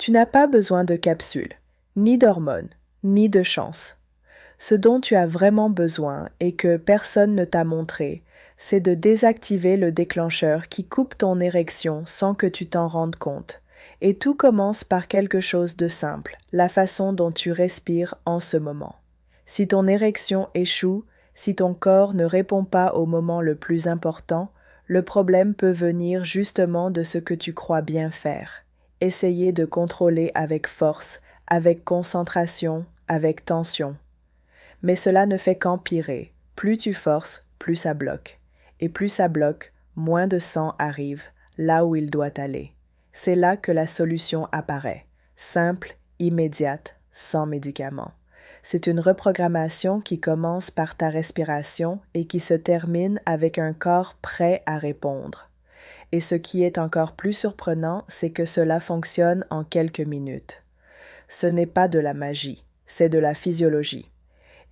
Tu n'as pas besoin de capsules, ni d'hormones, ni de chance. Ce dont tu as vraiment besoin et que personne ne t'a montré, c'est de désactiver le déclencheur qui coupe ton érection sans que tu t'en rendes compte. Et tout commence par quelque chose de simple, la façon dont tu respires en ce moment. Si ton érection échoue, si ton corps ne répond pas au moment le plus important, le problème peut venir justement de ce que tu crois bien faire. Essayer de contrôler avec force, avec concentration, avec tension. Mais cela ne fait qu'empirer. Plus tu forces, plus ça bloque. Et plus ça bloque, moins de sang arrive là où il doit aller. C'est là que la solution apparaît. Simple, immédiate, sans médicaments. C'est une reprogrammation qui commence par ta respiration et qui se termine avec un corps prêt à répondre. Et ce qui est encore plus surprenant, c'est que cela fonctionne en quelques minutes. Ce n'est pas de la magie, c'est de la physiologie.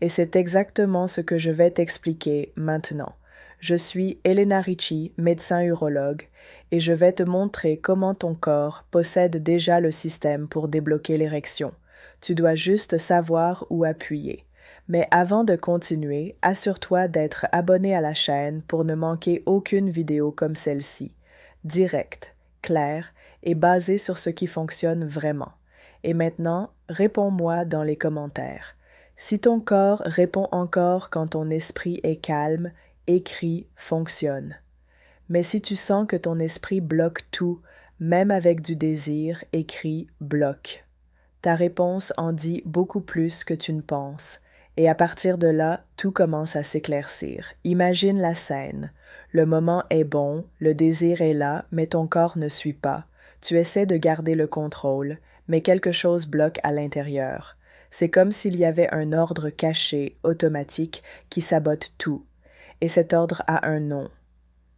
Et c'est exactement ce que je vais t'expliquer maintenant. Je suis Elena Ricci, médecin urologue, et je vais te montrer comment ton corps possède déjà le système pour débloquer l'érection. Tu dois juste savoir où appuyer. Mais avant de continuer, assure-toi d'être abonné à la chaîne pour ne manquer aucune vidéo comme celle-ci. Directe, claire et basée sur ce qui fonctionne vraiment. Et maintenant, réponds-moi dans les commentaires. Si ton corps répond encore quand ton esprit est calme, écris fonctionne. Mais si tu sens que ton esprit bloque tout, même avec du désir, écris bloque. Ta réponse en dit beaucoup plus que tu ne penses. Et à partir de là, tout commence à s'éclaircir. Imagine la scène. Le moment est bon, le désir est là, mais ton corps ne suit pas. Tu essaies de garder le contrôle, mais quelque chose bloque à l'intérieur. C'est comme s'il y avait un ordre caché, automatique, qui sabote tout. Et cet ordre a un nom.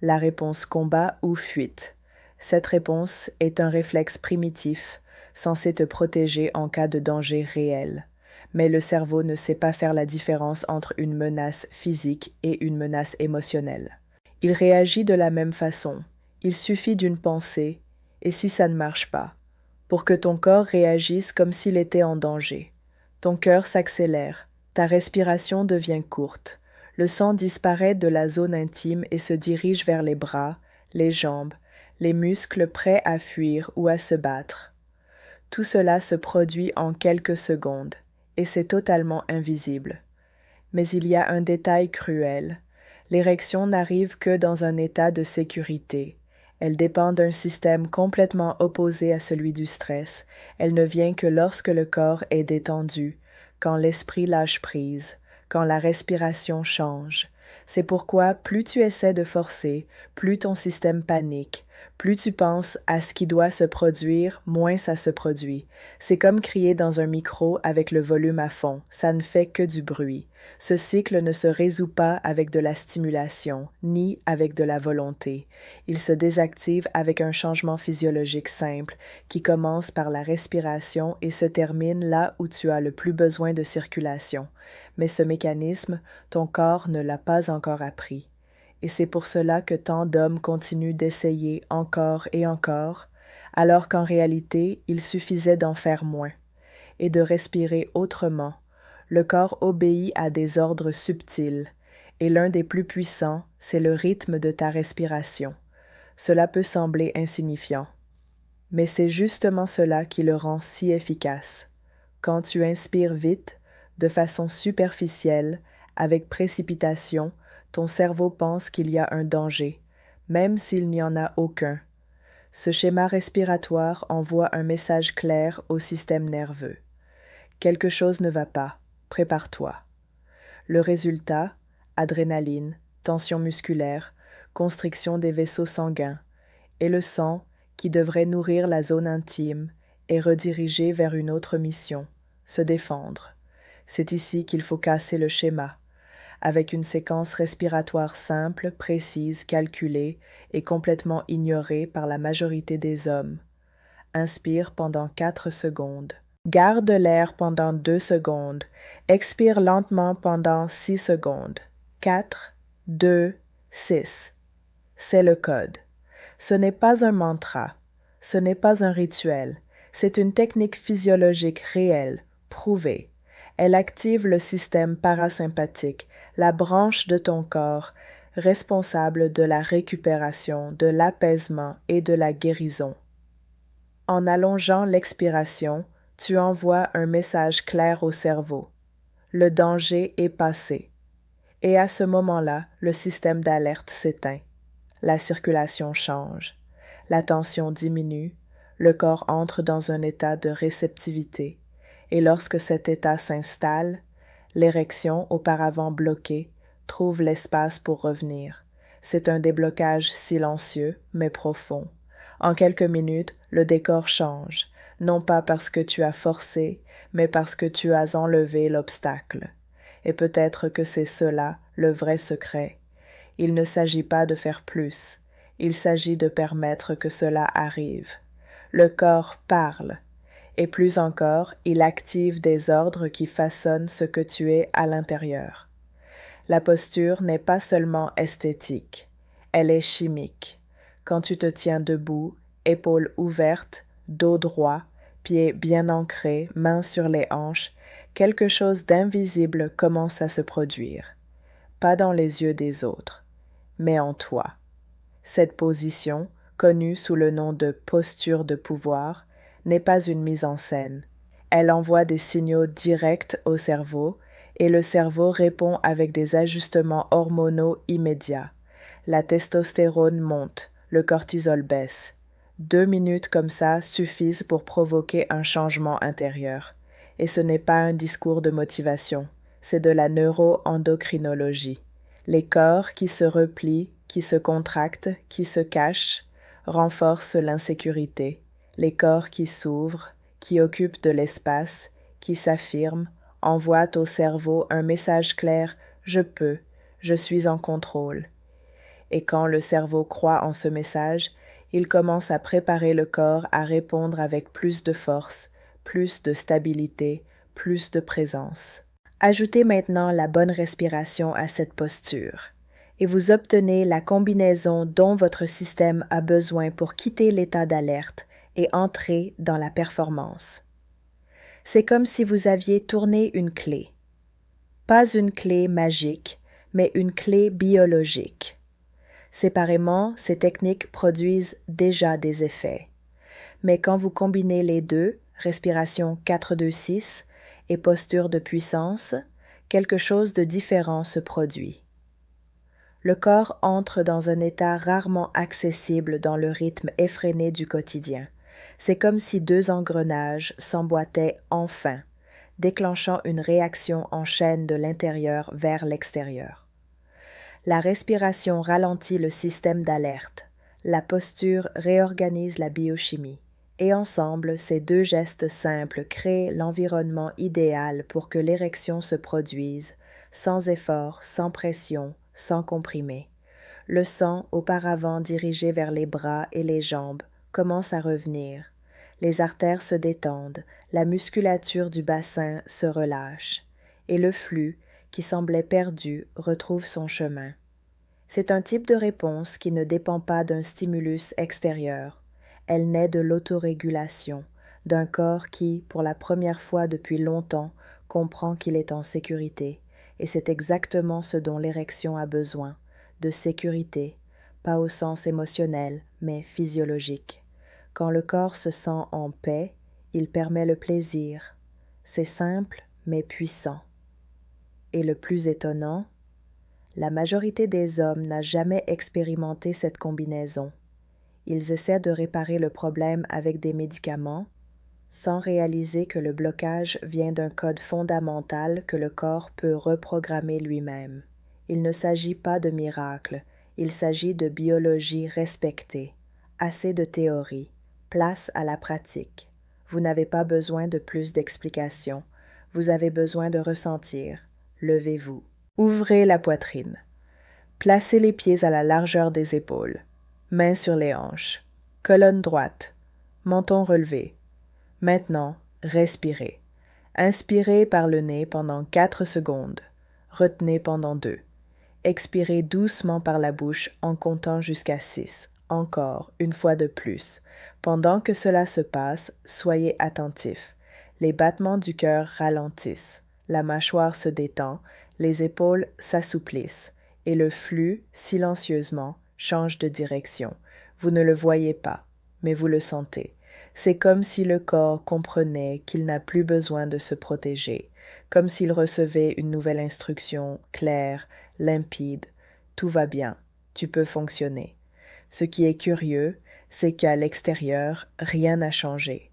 La réponse combat ou fuite. Cette réponse est un réflexe primitif, censé te protéger en cas de danger réel. Mais le cerveau ne sait pas faire la différence entre une menace physique et une menace émotionnelle. Il réagit de la même façon. Il suffit d'une pensée, et si ça ne marche pas, pour que ton corps réagisse comme s'il était en danger. Ton cœur s'accélère, ta respiration devient courte, le sang disparaît de la zone intime et se dirige vers les bras, les jambes, les muscles prêts à fuir ou à se battre. Tout cela se produit en quelques secondes, et c'est totalement invisible. Mais il y a un détail cruel. L'érection n'arrive que dans un état de sécurité. Elle dépend d'un système complètement opposé à celui du stress. Elle ne vient que lorsque le corps est détendu, quand l'esprit lâche prise, quand la respiration change. C'est pourquoi plus tu essaies de forcer, plus ton système panique. Plus tu penses à ce qui doit se produire, moins ça se produit. C'est comme crier dans un micro avec le volume à fond, ça ne fait que du bruit. Ce cycle ne se résout pas avec de la stimulation, ni avec de la volonté. Il se désactive avec un changement physiologique simple qui commence par la respiration et se termine là où tu as le plus besoin de circulation. Mais ce mécanisme, ton corps ne l'a pas encore appris. Et c'est pour cela que tant d'hommes continuent d'essayer encore et encore, alors qu'en réalité, il suffisait d'en faire moins et de respirer autrement. Le corps obéit à des ordres subtils, et l'un des plus puissants, c'est le rythme de ta respiration. Cela peut sembler insignifiant, mais c'est justement cela qui le rend si efficace. Quand tu inspires vite, de façon superficielle, avec précipitation, ton cerveau pense qu'il y a un danger, même s'il n'y en a aucun. Ce schéma respiratoire envoie un message clair au système nerveux. Quelque chose ne va pas, prépare-toi. Le résultat, adrénaline, tension musculaire, constriction des vaisseaux sanguins, et le sang, qui devrait nourrir la zone intime, est redirigé vers une autre mission, se défendre. C'est ici qu'il faut casser le schéma, avec une séquence respiratoire simple, précise, calculée et complètement ignorée par la majorité des hommes. Inspire pendant 4 secondes. Garde l'air pendant 2 secondes. Expire lentement pendant 6 secondes. 4, 2, 6. C'est le code. Ce n'est pas un mantra. Ce n'est pas un rituel. C'est une technique physiologique réelle, prouvée. Elle active le système parasympathique, la branche de ton corps responsable de la récupération, de l'apaisement et de la guérison. En allongeant l'expiration, tu envoies un message clair au cerveau. Le danger est passé. Et à ce moment-là, le système d'alerte s'éteint. La circulation change. La tension diminue. Le corps entre dans un état de réceptivité. Et lorsque cet état s'installe, l'érection, auparavant bloquée, trouve l'espace pour revenir. C'est un déblocage silencieux, mais profond. En quelques minutes, le décor change, non pas parce que tu as forcé, mais parce que tu as enlevé l'obstacle. Et peut-être que c'est cela, le vrai secret. Il ne s'agit pas de faire plus, il s'agit de permettre que cela arrive. Le corps parle, et plus encore, il active des ordres qui façonnent ce que tu es à l'intérieur. La posture n'est pas seulement esthétique, elle est chimique. Quand tu te tiens debout, épaules ouvertes, dos droit, pieds bien ancrés, mains sur les hanches, quelque chose d'invisible commence à se produire. Pas dans les yeux des autres, mais en toi. Cette position, connue sous le nom de posture de pouvoir, n'est pas une mise en scène. Elle envoie des signaux directs au cerveau et le cerveau répond avec des ajustements hormonaux immédiats. La testostérone monte, le cortisol baisse. 2 minutes comme ça suffisent pour provoquer un changement intérieur. Et ce n'est pas un discours de motivation, c'est de la neuroendocrinologie. Les corps qui se replient, qui se contractent, qui se cachent, renforcent l'insécurité. Les corps qui s'ouvrent, qui occupent de l'espace, qui s'affirment, envoient au cerveau un message clair « Je peux, je suis en contrôle ». Et quand le cerveau croit en ce message, il commence à préparer le corps à répondre avec plus de force, plus de stabilité, plus de présence. Ajoutez maintenant la bonne respiration à cette posture, et vous obtenez la combinaison dont votre système a besoin pour quitter l'état d'alerte et entrer dans la performance. C'est comme si vous aviez tourné une clé. Pas une clé magique, mais une clé biologique. Séparément, ces techniques produisent déjà des effets. Mais quand vous combinez les deux, respiration 4-2-6 et posture de puissance, quelque chose de différent se produit. Le corps entre dans un état rarement accessible dans le rythme effréné du quotidien. C'est comme si 2 engrenages s'emboîtaient enfin, déclenchant une réaction en chaîne de l'intérieur vers l'extérieur. La respiration ralentit le système d'alerte, la posture réorganise la biochimie, et ensemble, ces 2 gestes simples créent l'environnement idéal pour que l'érection se produise, sans effort, sans pression, sans comprimer. Le sang, auparavant dirigé vers les bras et les jambes, commence à revenir. Les artères se détendent, la musculature du bassin se relâche, et le flux, qui semblait perdu, retrouve son chemin. C'est un type de réponse qui ne dépend pas d'un stimulus extérieur. Elle naît de l'autorégulation, d'un corps qui, pour la première fois depuis longtemps, comprend qu'il est en sécurité, et c'est exactement ce dont l'érection a besoin, de sécurité, pas au sens émotionnel, mais physiologique. Quand le corps se sent en paix, il permet le plaisir. C'est simple, mais puissant. Et le plus étonnant, la majorité des hommes n'a jamais expérimenté cette combinaison. Ils essaient de réparer le problème avec des médicaments, sans réaliser que le blocage vient d'un code fondamental que le corps peut reprogrammer lui-même. Il ne s'agit pas de miracle, il s'agit de biologie respectée. Assez de théorie, place à la pratique. Vous n'avez pas besoin de plus d'explications, vous avez besoin de ressentir. Levez-vous. Ouvrez la poitrine. Placez les pieds à la largeur des épaules. Mains sur les hanches. Colonne droite. Menton relevé. Maintenant, respirez. Inspirez par le nez pendant 4 secondes. Retenez pendant 2. Expirez doucement par la bouche en comptant jusqu'à 6. encore, une fois de plus. Pendant que cela se passe, soyez attentif. Les battements du cœur ralentissent, la mâchoire se détend, les épaules s'assouplissent, et le flux, silencieusement, change de direction. Vous ne le voyez pas, mais vous le sentez. C'est comme si le corps comprenait qu'il n'a plus besoin de se protéger, comme s'il recevait une nouvelle instruction claire, limpide. Tout va bien, tu peux fonctionner. Ce qui est curieux, c'est qu'à l'extérieur, rien n'a changé.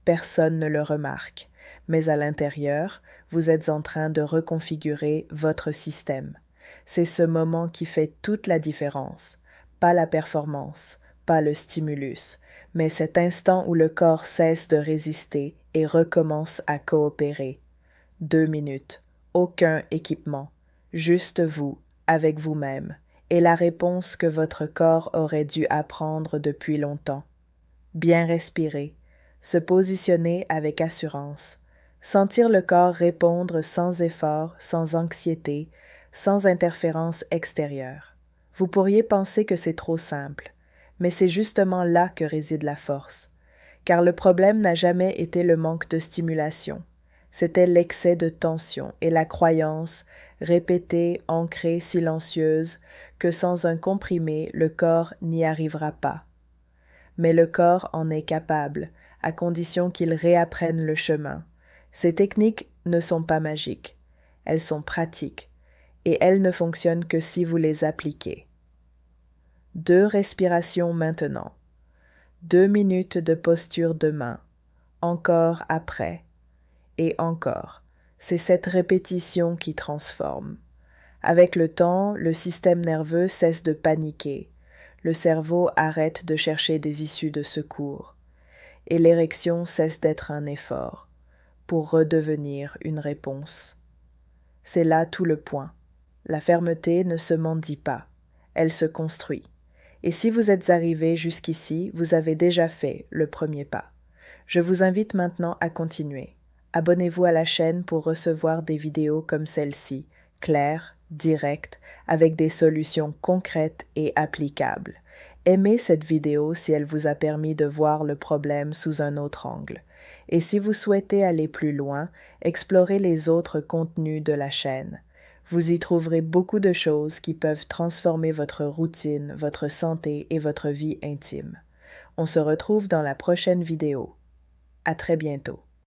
Personne ne le remarque, mais à l'intérieur, vous êtes en train de reconfigurer votre système. C'est ce moment qui fait toute la différence, pas la performance, pas le stimulus, mais cet instant où le corps cesse de résister et recommence à coopérer. 2 minutes, aucun équipement, juste vous, avec vous-même, et la réponse que votre corps aurait dû apprendre depuis longtemps. Bien respirer, se positionner avec assurance, sentir le corps répondre sans effort, sans anxiété, sans interférence extérieure. Vous pourriez penser que c'est trop simple, mais c'est justement là que réside la force, car le problème n'a jamais été le manque de stimulation, c'était l'excès de tension et la croyance, répétée, ancrée, silencieuse, que sans un comprimé, le corps n'y arrivera pas. Mais le corps en est capable, à condition qu'il réapprenne le chemin. Ces techniques ne sont pas magiques, elles sont pratiques, et elles ne fonctionnent que si vous les appliquez. 2 respirations maintenant. 2 minutes de posture de main. Encore après. Et encore. C'est cette répétition qui transforme. Avec le temps, le système nerveux cesse de paniquer. Le cerveau arrête de chercher des issues de secours. Et l'érection cesse d'être un effort, pour redevenir une réponse. C'est là tout le point. La fermeté ne se mendie pas, elle se construit. Et si vous êtes arrivé jusqu'ici, vous avez déjà fait le premier pas. Je vous invite maintenant à continuer. Abonnez-vous à la chaîne pour recevoir des vidéos comme celle-ci, claires, directes, avec des solutions concrètes et applicables. Aimez cette vidéo si elle vous a permis de voir le problème sous un autre angle. Et si vous souhaitez aller plus loin, explorez les autres contenus de la chaîne. Vous y trouverez beaucoup de choses qui peuvent transformer votre routine, votre santé et votre vie intime. On se retrouve dans la prochaine vidéo. À très bientôt.